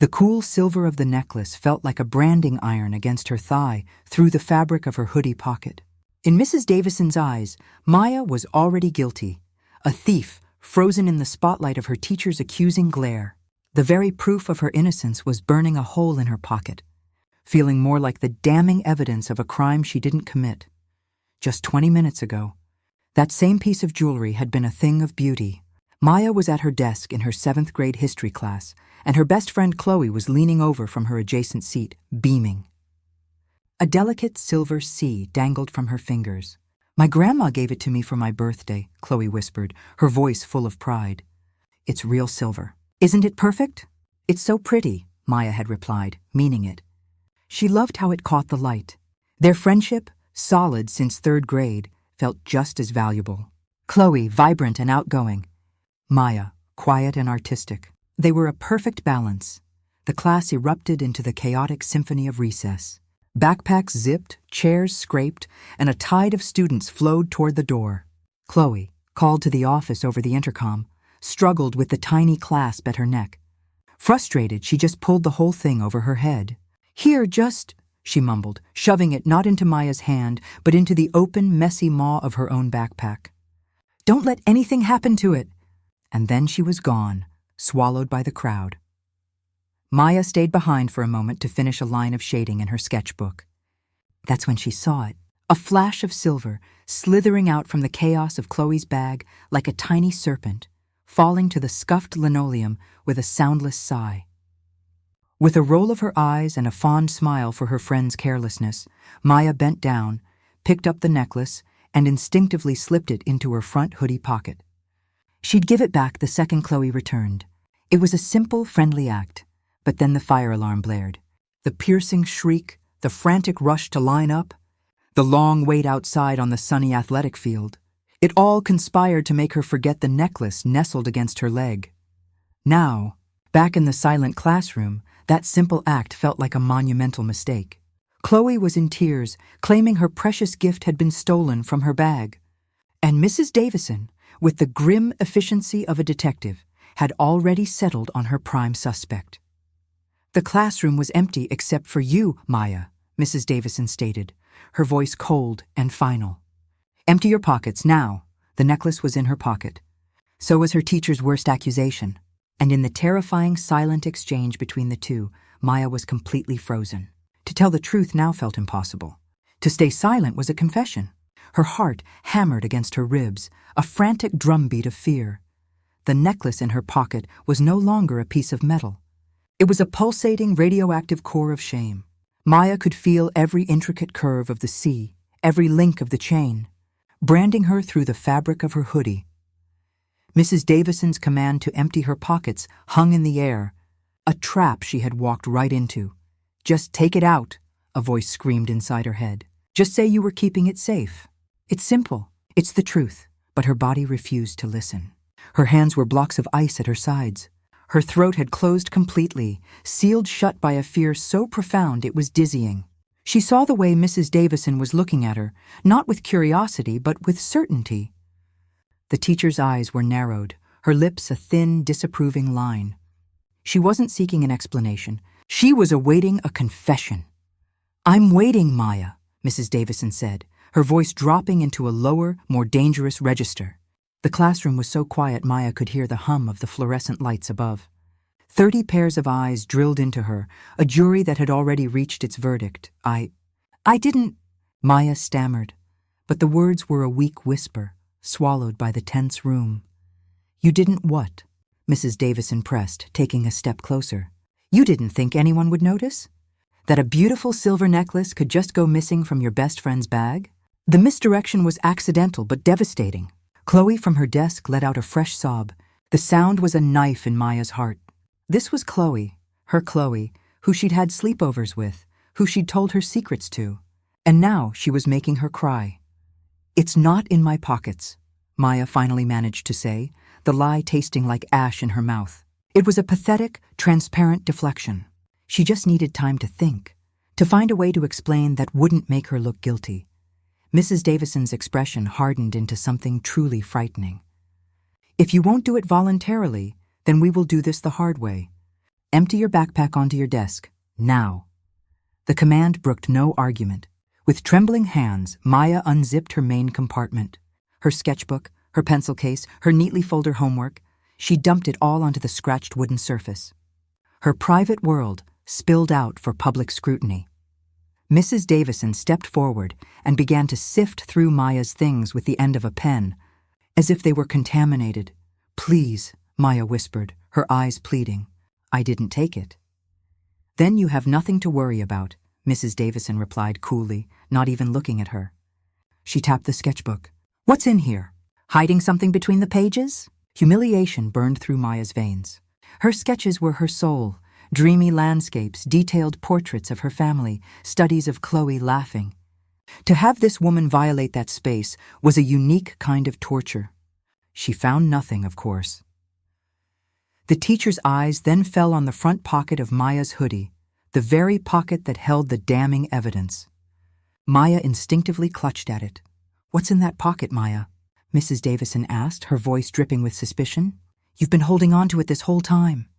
The cool silver of the necklace felt like a branding iron against her thigh through the fabric of her hoodie pocket. In Mrs. Davison's eyes, Maya was already guilty, a thief frozen in the spotlight of her teacher's accusing glare. The very proof of her innocence was burning a hole in her pocket, feeling more like the damning evidence of a crime she didn't commit. Just 20 minutes ago, that same piece of jewelry had been a thing of beauty. Maya was at her desk in her 7th grade history class, and her best friend Chloe was leaning over from her adjacent seat, beaming. A delicate silver C dangled from her fingers. "My grandma gave it to me for my birthday," Chloe whispered, her voice full of pride. "It's real silver. Isn't it perfect?" "It's so pretty," Maya had replied, meaning it. She loved how it caught the light. Their friendship, solid since 3rd grade, felt just as valuable. Chloe, vibrant and outgoing. Maya, quiet and artistic. They were a perfect balance. The class erupted into the chaotic symphony of recess. Backpacks zipped, chairs scraped, and a tide of students flowed toward the door. Chloe, called to the office over the intercom, struggled with the tiny clasp at her neck. Frustrated, she just pulled the whole thing over her head. "Here, just," she mumbled, shoving it not into Maya's hand, but into the open, messy maw of her own backpack. "Don't let anything happen to it." And then she was gone, swallowed by the crowd. Maya stayed behind for a moment to finish a line of shading in her sketchbook. That's when she saw it, a flash of silver, slithering out from the chaos of Chloe's bag like a tiny serpent, falling to the scuffed linoleum with a soundless sigh. With a roll of her eyes and a fond smile for her friend's carelessness, Maya bent down, picked up the necklace, and instinctively slipped it into her front hoodie pocket. She'd give it back the second Chloe returned. It was a simple, friendly act, but then the fire alarm blared. The piercing shriek, the frantic rush to line up, the long wait outside on the sunny athletic field. It all conspired to make her forget the necklace nestled against her leg. Now, back in the silent classroom, that simple act felt like a monumental mistake. Chloe was in tears, claiming her precious gift had been stolen from her bag. And Mrs. Davison, with the grim efficiency of a detective, had already settled on her prime suspect. "The classroom was empty except for you, Maya," Mrs. Davison stated, her voice cold and final. "Empty your pockets now." The necklace was in her pocket. So was her teacher's worst accusation. And in the terrifying silent exchange between the two, Maya was completely frozen. To tell the truth now felt impossible. To stay silent was a confession. Her heart hammered against her ribs, a frantic drumbeat of fear. The necklace in her pocket was no longer a piece of metal. It was a pulsating radioactive core of shame. Maya could feel every intricate curve of the C, every link of the chain, branding her through the fabric of her hoodie. Mrs. Davison's command to empty her pockets hung in the air, a trap she had walked right into. "Just take it out," a voice screamed inside her head. "Just say you were keeping it safe. It's simple. It's the truth." But her body refused to listen. Her hands were blocks of ice at her sides. Her throat had closed completely, sealed shut by a fear so profound it was dizzying. She saw the way Mrs. Davison was looking at her, not with curiosity, but with certainty. The teacher's eyes were narrowed, her lips a thin, disapproving line. She wasn't seeking an explanation. She was awaiting a confession. "I'm waiting, Maya," Mrs. Davison said, her voice dropping into a lower, more dangerous register. The classroom was so quiet Maya could hear the hum of the fluorescent lights above. 30 pairs of eyes drilled into her, a jury that had already reached its verdict. I didn't," Maya stammered, but the words were a weak whisper, swallowed by the tense room. "You didn't what?" Mrs. Davison pressed, taking a step closer. "You didn't think anyone would notice? That a beautiful silver necklace could just go missing from your best friend's bag? The misdirection was accidental but devastating." Chloe from her desk let out a fresh sob. The sound was a knife in Maya's heart. This was Chloe, her Chloe, who she'd had sleepovers with, who she'd told her secrets to. And now she was making her cry. "It's not in my pockets," Maya finally managed to say, the lie tasting like ash in her mouth. It was a pathetic, transparent deflection. She just needed time to think, to find a way to explain that wouldn't make her look guilty. Mrs. Davison's expression hardened into something truly frightening. "If you won't do it voluntarily, then we will do this the hard way. Empty your backpack onto your desk. Now. The command brooked no argument. With trembling hands, Maya unzipped her main compartment. Her sketchbook, her pencil case, her neatly folded homework. She dumped it all onto the scratched wooden surface. Her private world spilled out for public scrutiny. Mrs. Davison stepped forward and began to sift through Maya's things with the end of a pen, as if they were contaminated. "Please," Maya whispered, her eyes pleading. "I didn't take it." "Then you have nothing to worry about," Mrs. Davison replied coolly, not even looking at her. She tapped the sketchbook. "What's in here? Hiding something between the pages?" Humiliation burned through Maya's veins. Her sketches were her soul, dreamy landscapes, detailed portraits of her family, studies of Chloe laughing. To have this woman violate that space was a unique kind of torture. She found nothing, of course. The teacher's eyes then fell on the front pocket of Maya's hoodie, the very pocket that held the damning evidence. Maya instinctively clutched at it. "What's in that pocket, Maya?" Mrs. Davison asked, her voice dripping with suspicion. "You've been holding on to it this whole time."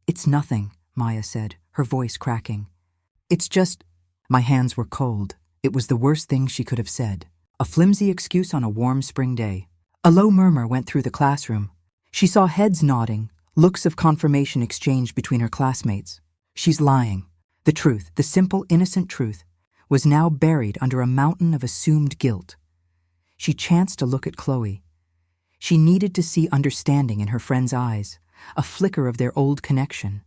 "It's nothing," Maya said, her voice cracking. "It's just—" My hands were cold. It was the worst thing she could have said. A flimsy excuse on a warm spring day. A low murmur went through the classroom. She saw heads nodding, looks of confirmation exchanged between her classmates. She's lying. The truth, the simple, innocent truth, was now buried under a mountain of assumed guilt. She chanced to look at Chloe. She needed to see understanding in her friend's eyes, a flicker of their old connection.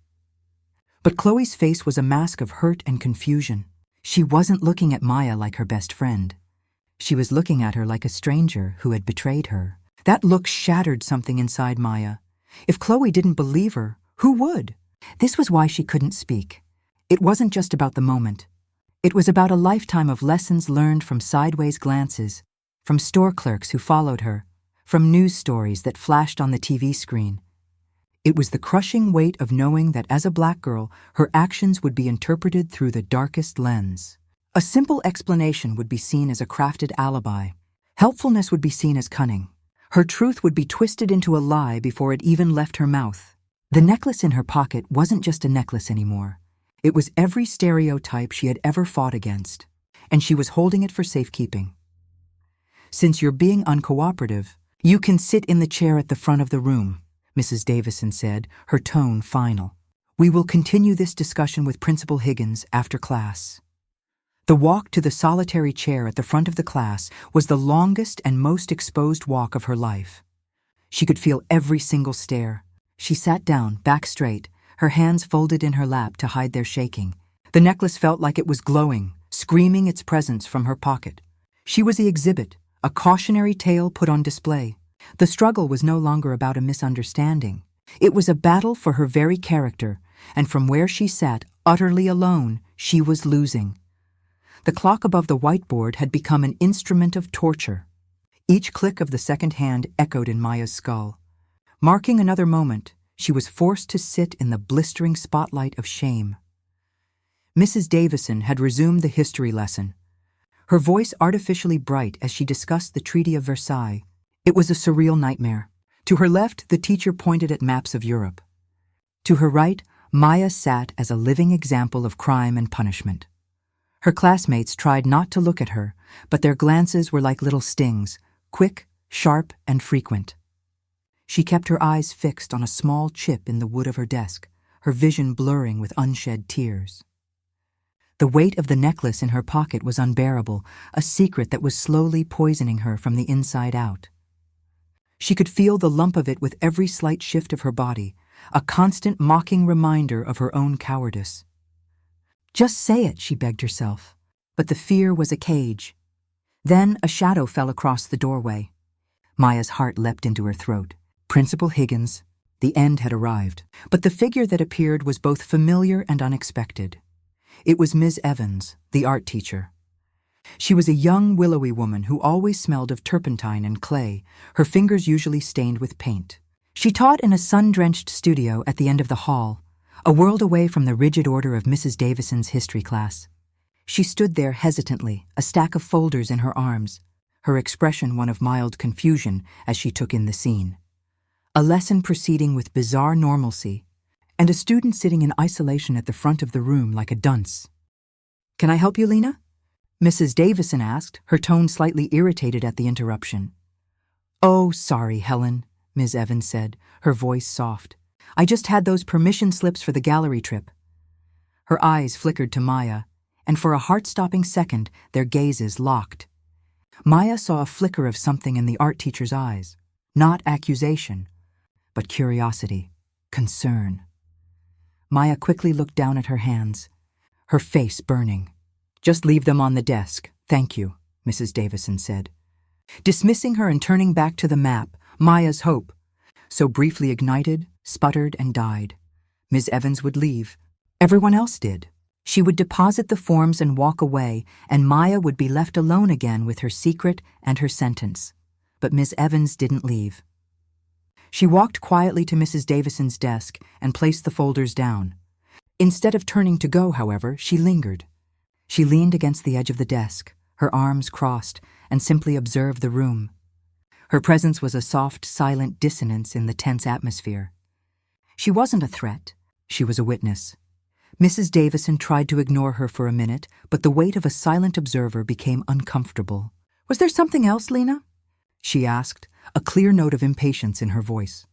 But Chloe's face was a mask of hurt and confusion. She wasn't looking at Maya like her best friend. She was looking at her like a stranger who had betrayed her. That look shattered something inside Maya. If Chloe didn't believe her, who would? This was why she couldn't speak. It wasn't just about the moment. It was about a lifetime of lessons learned from sideways glances, from store clerks who followed her, from news stories that flashed on the TV screen. It was the crushing weight of knowing that as a black girl, her actions would be interpreted through the darkest lens. A simple explanation would be seen as a crafted alibi. Helpfulness would be seen as cunning. Her truth would be twisted into a lie before it even left her mouth. The necklace in her pocket wasn't just a necklace anymore. It was every stereotype she had ever fought against, and she was holding it for safekeeping. "Since you're being uncooperative, you can sit in the chair at the front of the room," Mrs. Davison said, her tone final. "We will continue this discussion with Principal Higgins after class." The walk to the solitary chair at the front of the class was the longest and most exposed walk of her life. She could feel every single stare. She sat down, back straight, her hands folded in her lap to hide their shaking. The necklace felt like it was glowing, screaming its presence from her pocket. She was the exhibit, a cautionary tale put on display. The struggle was no longer about a misunderstanding. It was a battle for her very character, and from where she sat, utterly alone, she was losing. The clock above the whiteboard had become an instrument of torture. Each click of the second hand echoed in Maya's skull. Marking another moment, she was forced to sit in the blistering spotlight of shame. Mrs. Davison had resumed the history lesson, her voice artificially bright as she discussed the Treaty of Versailles. It was a surreal nightmare. To her left, the teacher pointed at maps of Europe. To her right, Maya sat as a living example of crime and punishment. Her classmates tried not to look at her, but their glances were like little stings, quick, sharp, and frequent. She kept her eyes fixed on a small chip in the wood of her desk, her vision blurring with unshed tears. The weight of the necklace in her pocket was unbearable, a secret that was slowly poisoning her from the inside out. She could feel the lump of it with every slight shift of her body, a constant mocking reminder of her own cowardice. Just say it, she begged herself. But the fear was a cage. Then a shadow fell across the doorway. Maya's heart leapt into her throat. Principal Higgins. The end had arrived. But the figure that appeared was both familiar and unexpected. It was Ms. Evans, the art teacher. She was a young, willowy woman who always smelled of turpentine and clay, her fingers usually stained with paint. She taught in a sun-drenched studio at the end of the hall, a world away from the rigid order of Mrs. Davison's history class. She stood there hesitantly, a stack of folders in her arms, her expression one of mild confusion as she took in the scene. A lesson proceeding with bizarre normalcy, and a student sitting in isolation at the front of the room like a dunce. "Can I help you, Lena?" Mrs. Davison asked, her tone slightly irritated at the interruption. "Oh, sorry, Helen," Ms. Evans said, her voice soft. "I just had those permission slips for the gallery trip." Her eyes flickered to Maya, and for a heart-stopping second, their gazes locked. Maya saw a flicker of something in the art teacher's eyes. Not accusation, but curiosity, concern. Maya quickly looked down at her hands, her face burning. "Just leave them on the desk, thank you," Mrs. Davison said. Dismissing her and turning back to the map, Maya's hope, so briefly ignited, sputtered and died. Ms. Evans would leave. Everyone else did. She would deposit the forms and walk away, and Maya would be left alone again with her secret and her sentence. But Ms. Evans didn't leave. She walked quietly to Mrs. Davison's desk and placed the folders down. Instead of turning to go, however, she lingered. She leaned against the edge of the desk, her arms crossed, and simply observed the room. Her presence was a soft, silent dissonance in the tense atmosphere. She wasn't a threat. She was a witness. Mrs. Davison tried to ignore her for a minute, but the weight of a silent observer became uncomfortable. "Was there something else, Lena?" she asked, a clear note of impatience in her voice.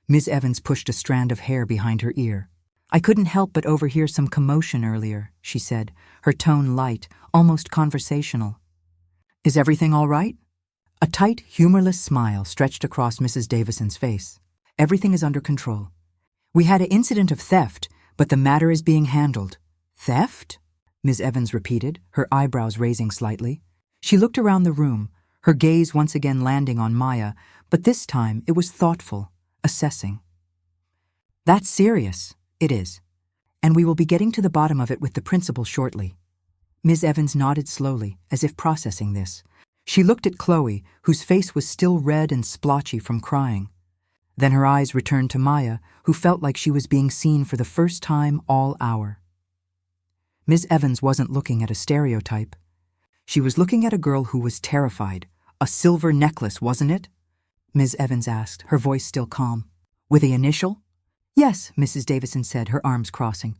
Ms. Evans pushed a strand of hair behind her ear. "I couldn't help but overhear some commotion earlier," she said, her tone light, almost conversational. "Is everything all right?" A tight, humorless smile stretched across Mrs. Davison's face. "Everything is under control. We had an incident of theft, but the matter is being handled." "Theft?" Ms. Evans repeated, her eyebrows raising slightly. She looked around the room, her gaze once again landing on Maya, but this time it was thoughtful, assessing. "That's serious. It is. And we will be getting to the bottom of it with the principal shortly." Ms. Evans nodded slowly, as if processing this. She looked at Chloe, whose face was still red and splotchy from crying. Then her eyes returned to Maya, who felt like she was being seen for the first time all hour. Ms. Evans wasn't looking at a stereotype. She was looking at a girl who was terrified. "A silver necklace, wasn't it?" Ms. Evans asked, her voice still calm. "With the initial?" "Yes," Mrs. Davison said, her arms crossing.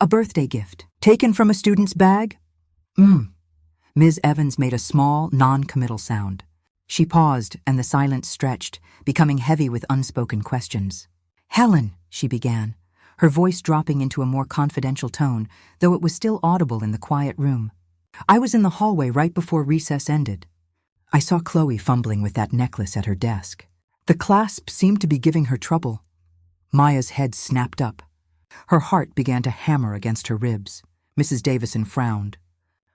"A birthday gift. Taken from a student's bag?" Ms. Evans made a small, non-committal sound. She paused, and the silence stretched, becoming heavy with unspoken questions. "Helen," she began, her voice dropping into a more confidential tone, though it was still audible in the quiet room. "I was in the hallway right before recess ended. I saw Chloe fumbling with that necklace at her desk. The clasp seemed to be giving her trouble." Maya's head snapped up. Her heart began to hammer against her ribs. Mrs. Davison frowned.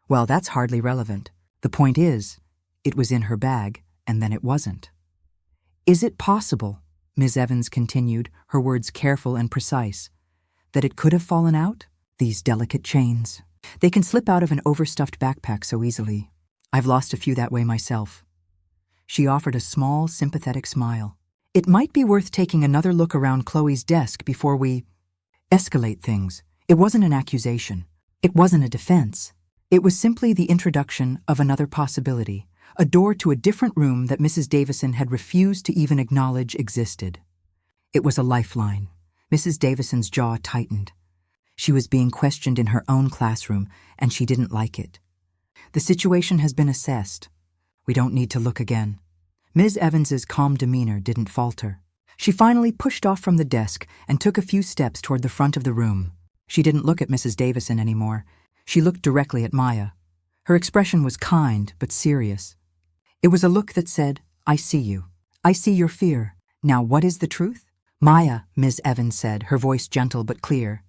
"Well, that's hardly relevant. The point is, it was in her bag, and then it wasn't." "Is it possible," Ms. Evans continued, her words careful and precise, "that it could have fallen out? These delicate chains. They can slip out of an overstuffed backpack so easily. I've lost a few that way myself." She offered a small, sympathetic smile. "It might be worth taking another look around Chloe's desk before we escalate things. It wasn't an accusation. It wasn't a defense. It was simply the introduction of another possibility, a door to a different room that Mrs. Davison had refused to even acknowledge existed. It was a lifeline. Mrs. Davison's jaw tightened. She was being questioned in her own classroom, and she didn't like it. "The situation has been assessed. We don't need to look again." Ms. Evans's calm demeanor didn't falter. She finally pushed off from the desk and took a few steps toward the front of the room. She didn't look at Mrs. Davison anymore. She looked directly at Maya. Her expression was kind but serious. It was a look that said, "I see you. I see your fear. Now what is the truth?" "Maya," Ms. Evans said, her voice gentle but clear.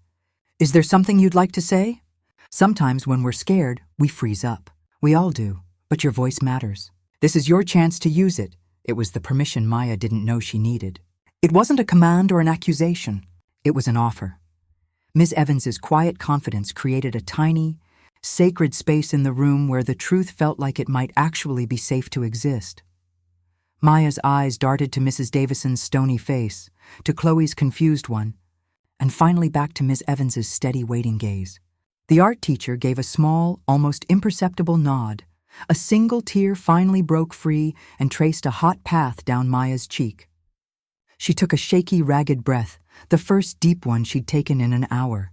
"Is there something you'd like to say? Sometimes when we're scared, we freeze up. We all do, but your voice matters. This is your chance to use it." It was the permission Maya didn't know she needed. It wasn't a command or an accusation. It was an offer. Ms. Evans's quiet confidence created a tiny, sacred space in the room where the truth felt like it might actually be safe to exist. Maya's eyes darted to Mrs. Davison's stony face, to Chloe's confused one, and finally back to Ms. Evans's steady waiting gaze. The art teacher gave a small, almost imperceptible nod. A single tear finally broke free and traced a hot path down Maya's cheek. She took a shaky, ragged breath, the first deep one she'd taken in an hour.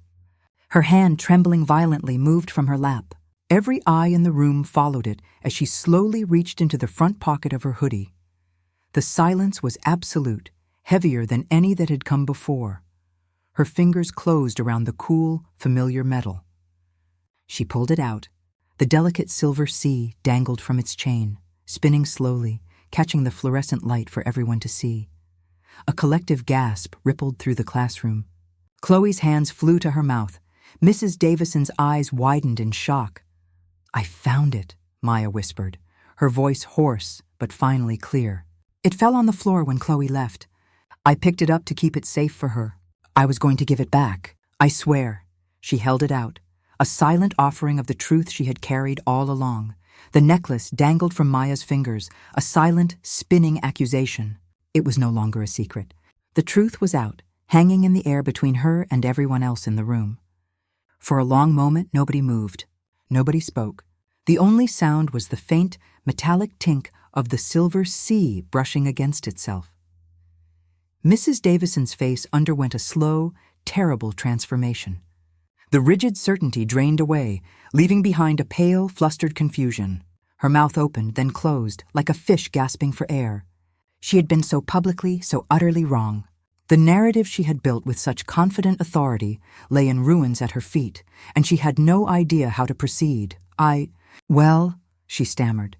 Her hand, trembling violently, moved from her lap. Every eye in the room followed it as she slowly reached into the front pocket of her hoodie. The silence was absolute, heavier than any that had come before. Her fingers closed around the cool, familiar metal. She pulled it out. The delicate silver C dangled from its chain, spinning slowly, catching the fluorescent light for everyone to see. A collective gasp rippled through the classroom. Chloe's hands flew to her mouth. Mrs. Davison's eyes widened in shock. "I found it," Maya whispered, her voice hoarse but finally clear. "It fell on the floor when Chloe left. I picked it up to keep it safe for her. I was going to give it back. I swear." She held it out, a silent offering of the truth she had carried all along. The necklace dangled from Maya's fingers, a silent, spinning accusation. It was no longer a secret. The truth was out, hanging in the air between her and everyone else in the room. For a long moment, nobody moved. Nobody spoke. The only sound was the faint, metallic tink of the silver C brushing against itself. Mrs. Davison's face underwent a slow, terrible transformation. The rigid certainty drained away, leaving behind a pale, flustered confusion. Her mouth opened, then closed, like a fish gasping for air. She had been so publicly, so utterly wrong. The narrative she had built with such confident authority lay in ruins at her feet, and she had no idea how to proceed. Well, she stammered,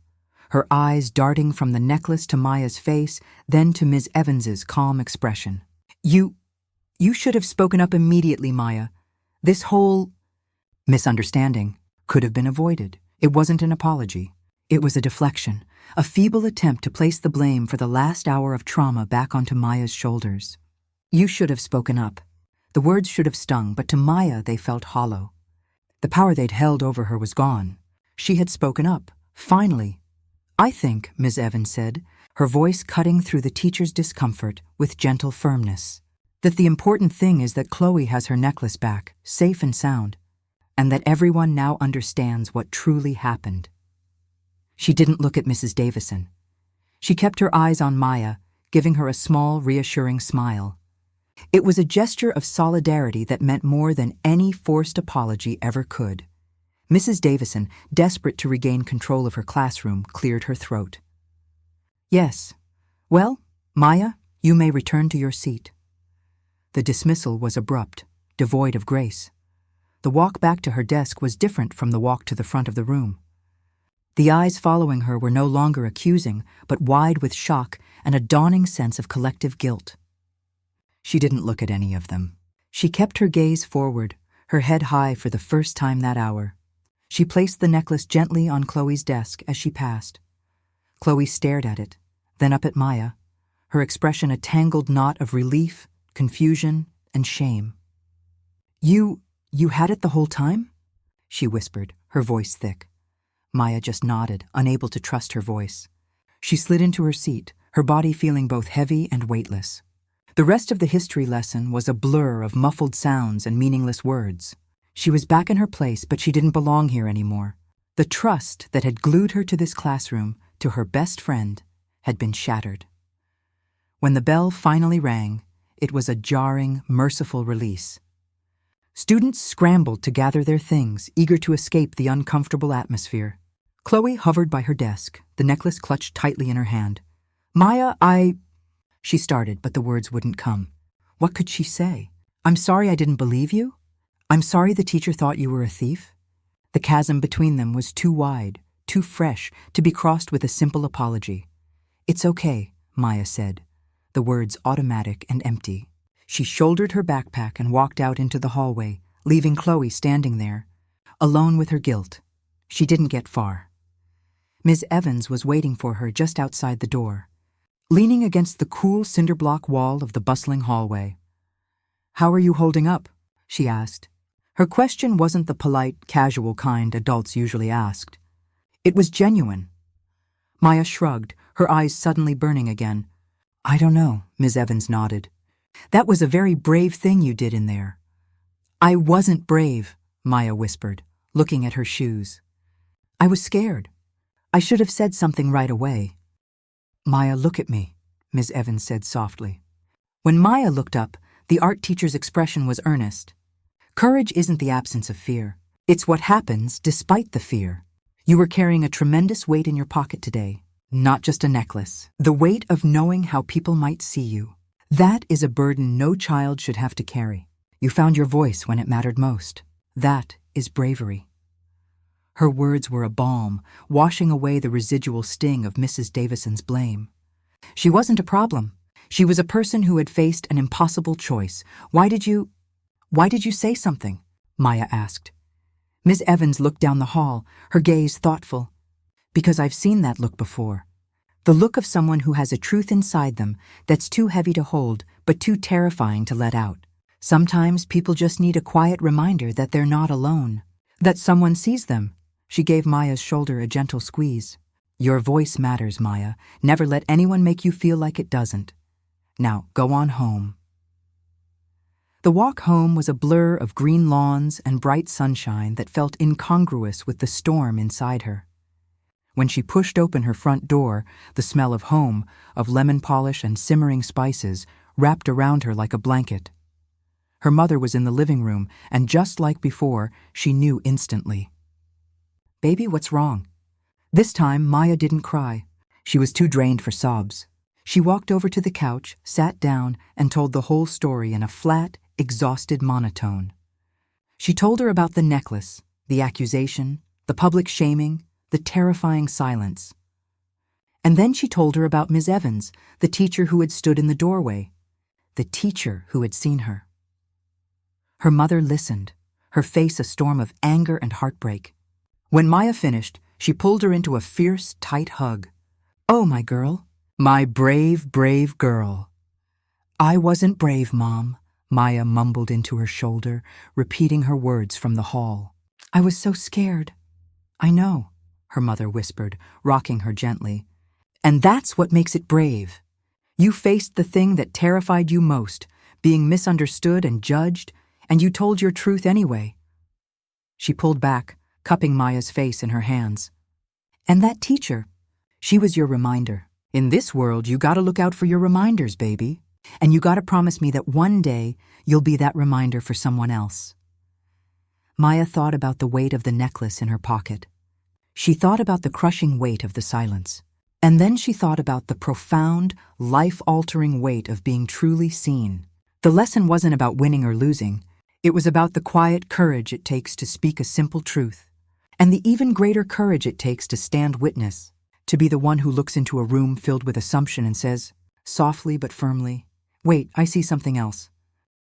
her eyes darting from the necklace to Maya's face, then to Ms. Evans's calm expression. You should have spoken up immediately, Maya. This whole misunderstanding could have been avoided. It wasn't an apology. It was a deflection, a feeble attempt to place the blame for the last hour of trauma back onto Maya's shoulders. You should have spoken up. The words should have stung, but to Maya they felt hollow. The power they'd held over her was gone. She had spoken up, finally. "I think," Ms. Evans said, her voice cutting through the teacher's discomfort with gentle firmness, "that the important thing is that Chloe has her necklace back, safe and sound, and that everyone now understands what truly happened." She didn't look at Mrs. Davison. She kept her eyes on Maya, giving her a small, reassuring smile. It was a gesture of solidarity that meant more than any forced apology ever could. Mrs. Davison, desperate to regain control of her classroom, cleared her throat. "Yes. Well, Maya, you may return to your seat." The dismissal was abrupt, devoid of grace. The walk back to her desk was different from the walk to the front of the room. The eyes following her were no longer accusing, but wide with shock and a dawning sense of collective guilt. She didn't look at any of them. She kept her gaze forward, her head high for the first time that hour. She placed the necklace gently on Chloe's desk as she passed. Chloe stared at it, then up at Maya, her expression a tangled knot of relief, confusion, and shame. You had it the whole time?" she whispered, her voice thick. Maya just nodded, unable to trust her voice. She slid into her seat, her body feeling both heavy and weightless. The rest of the history lesson was a blur of muffled sounds and meaningless words. She was back in her place, but she didn't belong here anymore. The trust that had glued her to this classroom, to her best friend, had been shattered. When the bell finally rang, it was a jarring, merciful release. Students scrambled to gather their things, eager to escape the uncomfortable atmosphere. Chloe hovered by her desk, the necklace clutched tightly in her hand. "Maya, She started, but the words wouldn't come. What could she say? "I'm sorry I didn't believe you? I'm sorry the teacher thought you were a thief?" The chasm between them was too wide, too fresh, to be crossed with a simple apology. "It's okay," Maya said, the words automatic and empty. She shouldered her backpack and walked out into the hallway, leaving Chloe standing there, alone with her guilt. She didn't get far. Ms. Evans was waiting for her just outside the door, leaning against the cool cinder-block wall of the bustling hallway. "How are you holding up?" she asked. Her question wasn't the polite, casual kind adults usually asked. It was genuine. Maya shrugged, her eyes suddenly burning again. "I don't know," Ms. Evans nodded. "That was a very brave thing you did in there." "I wasn't brave," Maya whispered, looking at her shoes. "I was scared. I should have said something right away." "Maya, look at me," Ms. Evans said softly. When Maya looked up, The art teacher's expression was earnest. Courage isn't the absence of fear. It's what happens despite the fear. You were carrying a tremendous weight in your pocket today, not just a necklace. The weight of knowing how people might see you. That is a burden no child should have to carry. You found your voice when it mattered most. That is bravery. Her words were a balm, washing away the residual sting of Mrs. Davison's blame. She wasn't a problem. She was a person who had faced an impossible choice. Why did you say something? Maya asked. Miss Evans looked down the hall, her gaze thoughtful. Because I've seen that look before. The look of someone who has a truth inside them that's too heavy to hold, but too terrifying to let out. Sometimes people just need a quiet reminder that they're not alone, that someone sees them. She gave Maya's shoulder a gentle squeeze. Your voice matters, Maya. Never let anyone make you feel like it doesn't. Now, go on home. The walk home was a blur of green lawns and bright sunshine that felt incongruous with the storm inside her. When she pushed open her front door, the smell of home, of lemon polish and simmering spices, wrapped around her like a blanket. Her mother was in the living room, and just like before, she knew instantly. Baby, what's wrong? This time, Maya didn't cry. She was too drained for sobs. She walked over to the couch, sat down, and told the whole story in a flat, exhausted monotone. She told her about the necklace, the accusation, the public shaming, the terrifying silence. And then she told her about Miss Evans, the teacher who had stood in the doorway, the teacher who had seen her. Her mother listened, her face a storm of anger and heartbreak. When Maya finished, she pulled her into a fierce, tight hug. Oh, my girl. My brave, brave girl. I wasn't brave, Mom, Maya mumbled into her shoulder, repeating her words from the hall. I was so scared. I know, her mother whispered, rocking her gently. And that's what makes it brave. You faced the thing that terrified you most, being misunderstood and judged, and you told your truth anyway. She pulled back, cupping Maya's face in her hands. And that teacher, she was your reminder. In this world, you gotta look out for your reminders, baby. And you gotta promise me that one day you'll be that reminder for someone else. Maya thought about the weight of the necklace in her pocket. She thought about the crushing weight of the silence. And then she thought about the profound, life-altering weight of being truly seen. The lesson wasn't about winning or losing. It was about the quiet courage it takes to speak a simple truth, and the even greater courage it takes to stand witness, to be the one who looks into a room filled with assumption and says, softly but firmly, wait, I see something else.